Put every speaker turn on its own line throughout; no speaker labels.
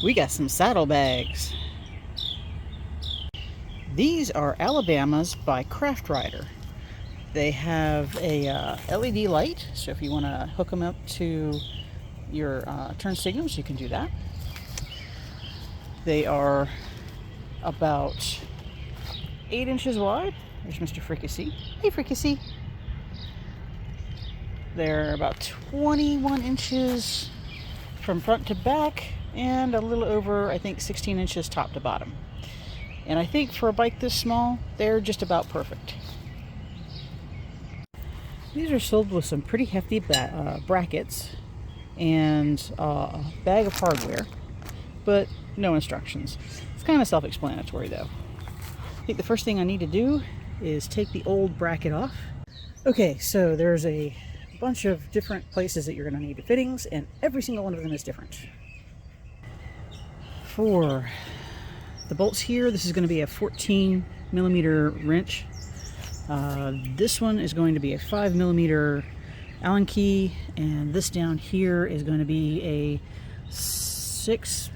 We got some saddlebags. These are Alabamas by CraftRide. They have a LED light, so if you want to hook them up to your turn signals, you can do that. They are about 8 inches wide. There's Mr. Fricassee. Hey, Fricassee. They're about 21 inches from front to back and a little over, I think, 16 inches top to bottom. And I think for a bike this small, they're just about perfect. These are sold with some pretty hefty brackets and a bag of hardware, but no instructions. It's kind of self-explanatory though. I think the first thing I need to do is take the old bracket off. Okay, so there's a bunch of different places that you're going to need the fittings, and every single one of them is different. For the bolts here, this is going to be a 14 millimeter wrench. This one is going to be a 5 millimeter Allen key, and this down here is going to be a 6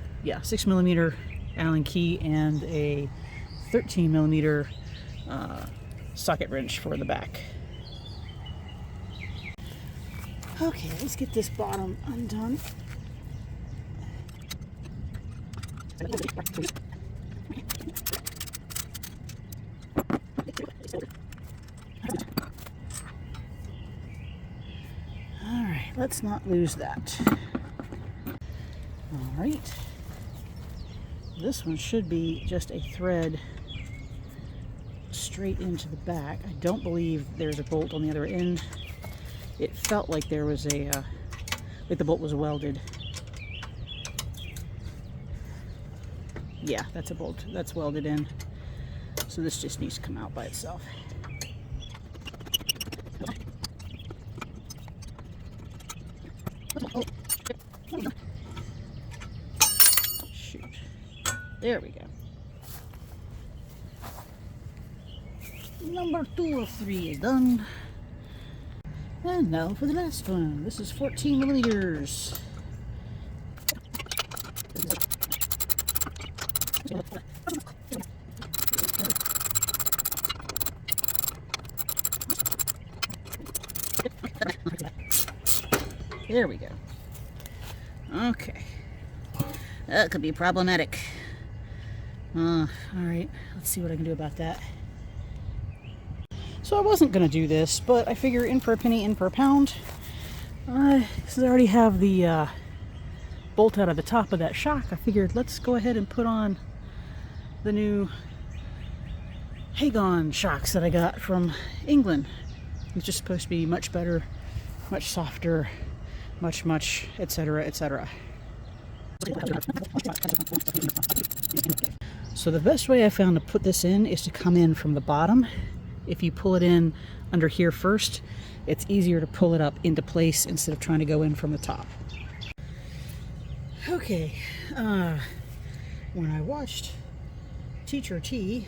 millimeter Allen key and a 13 millimeter socket wrench for the back. Okay, let's get this bottom undone. Alright, let's not lose that. Alright. This one should be just a thread straight into the back. I don't believe there's a bolt on the other end. It felt like there was like the bolt was welded. Yeah, that's a bolt. That's welded in. So this just needs to come out by itself. Shoot. There we go. Number 2 of 3 is done. And now for the last one. This is 14 millimeters. There we go. Okay. That could be problematic. Alright, let's see what I can do about that. So I wasn't going to do this, but I figure in for a penny, in for a pound. Since I already have the bolt out of the top of that shock, I figured let's go ahead and put on the new Hagon shocks that I got from England. It's just supposed to be much better, much softer, much, etc., etc. So the best way I found to put this in is to come in from the bottom. If you pull it in under here first, it's easier to pull it up into place instead of trying to go in from the top. Okay, when I watched Teacher T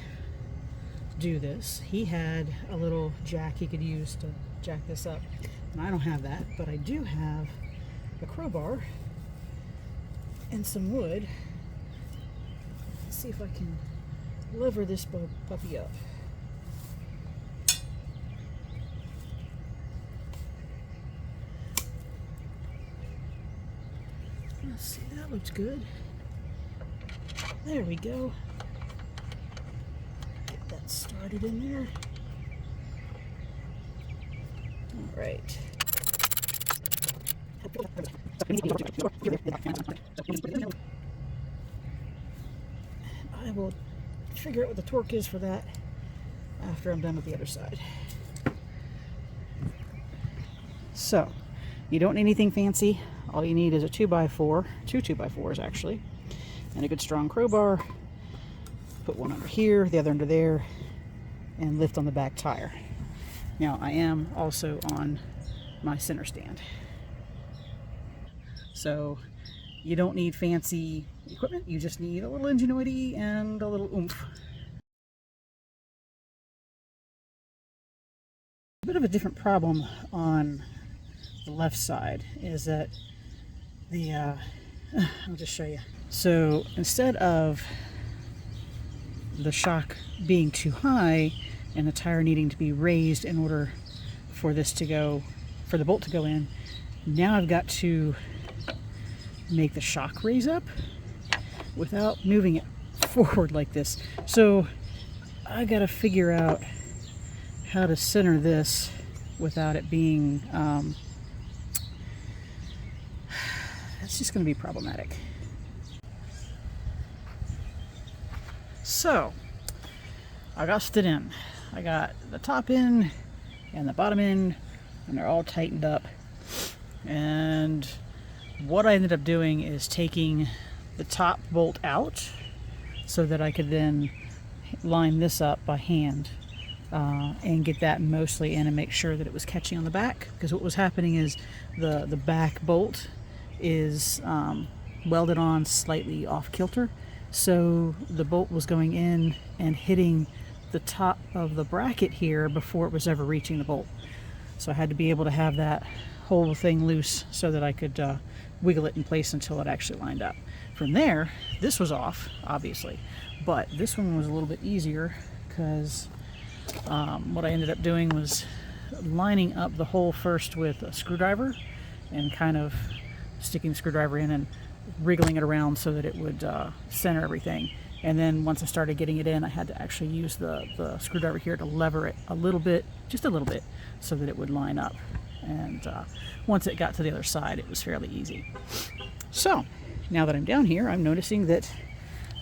do this, he had a little jack he could use to jack this up. And I don't have that, but I do have a crowbar and some wood. Let's see if I can lever this puppy up. Let's see, that looks good. There we go. Get that started in there. All right. I will figure out what the torque is for that after I'm done with the other side. So, you don't need anything fancy. All you need is a 2x4, two 2x4s actually, and a good strong crowbar. Put one under here, the other under there, and lift on the back tire. Now, I am also on my center stand. So, you don't need fancy equipment, you just need a little ingenuity and a little oomph. A bit of a different problem on the left side is that the I'll just show you. So instead of the shock being too high and the tire needing to be raised in order for this to go, for the bolt to go in, now I've got to make the shock raise up without moving it forward like this. So I got to figure out how to center this without it being, it's just going to be problematic. So I got it in. I got the top in and the bottom in, and they're all tightened up. And what I ended up doing is taking the top bolt out so that I could then line this up by hand and get that mostly in and make sure that it was catching on the back, because what was happening is the back bolt is welded on slightly off kilter, so the bolt was going in and hitting the top of the bracket here before it was ever reaching the bolt. So I had to be able to have that whole thing loose so that I could wiggle it in place until it actually lined up. From there, this was off, obviously, but this one was a little bit easier because what I ended up doing was lining up the hole first with a screwdriver and kind of sticking the screwdriver in and wriggling it around so that it would center everything. And then once I started getting it in, I had to actually use the screwdriver here to lever it a little bit, just a little bit, so that it would line up. And once it got to the other side, it was fairly easy. So now that I'm down here, I'm noticing that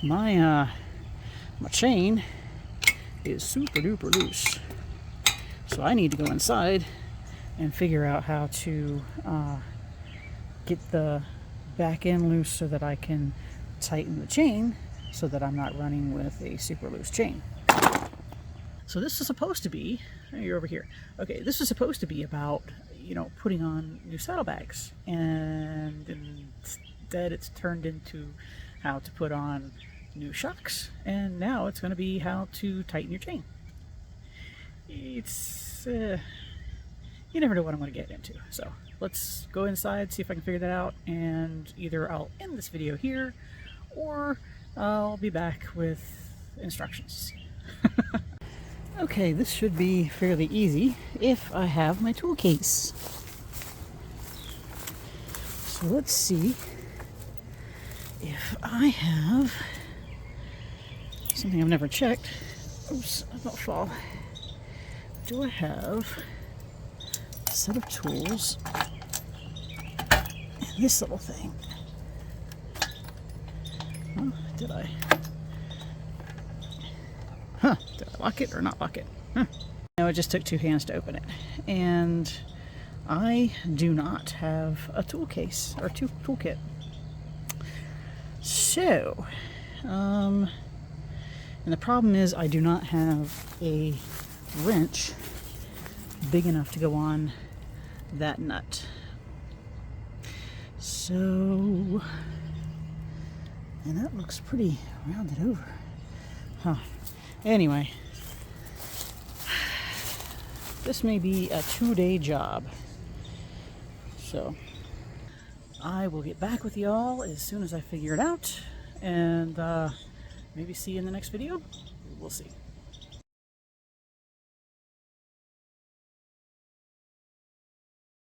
my chain is super duper loose. So I need to go inside and figure out how to get the back end loose so that I can tighten the chain so that I'm not running with a super loose chain. So this is supposed to be, you're over here. Okay, this is supposed to be about, you know, putting on new saddlebags, and instead it's turned into how to put on new shocks, and now it's going to be how to tighten your chain. It's, you never know what I'm going to get into. So let's go inside, see if I can figure that out, and either I'll end this video here or I'll be back with instructions. Okay, this should be fairly easy if I have my tool case. So let's see if I have something I've never checked. Oops, I don't fall. Do I have a set of tools and this little thing? Oh, did I? Huh, did I lock it or not lock it? Huh. No, it just took two hands to open it. And I do not have a tool case or toolkit. So, and the problem is I do not have a wrench big enough to go on that nut. So, and that looks pretty rounded over. Huh. Anyway, this may be a 2-day job. So I will get back with y'all as soon as I figure it out, and maybe see you in the next video. We'll see.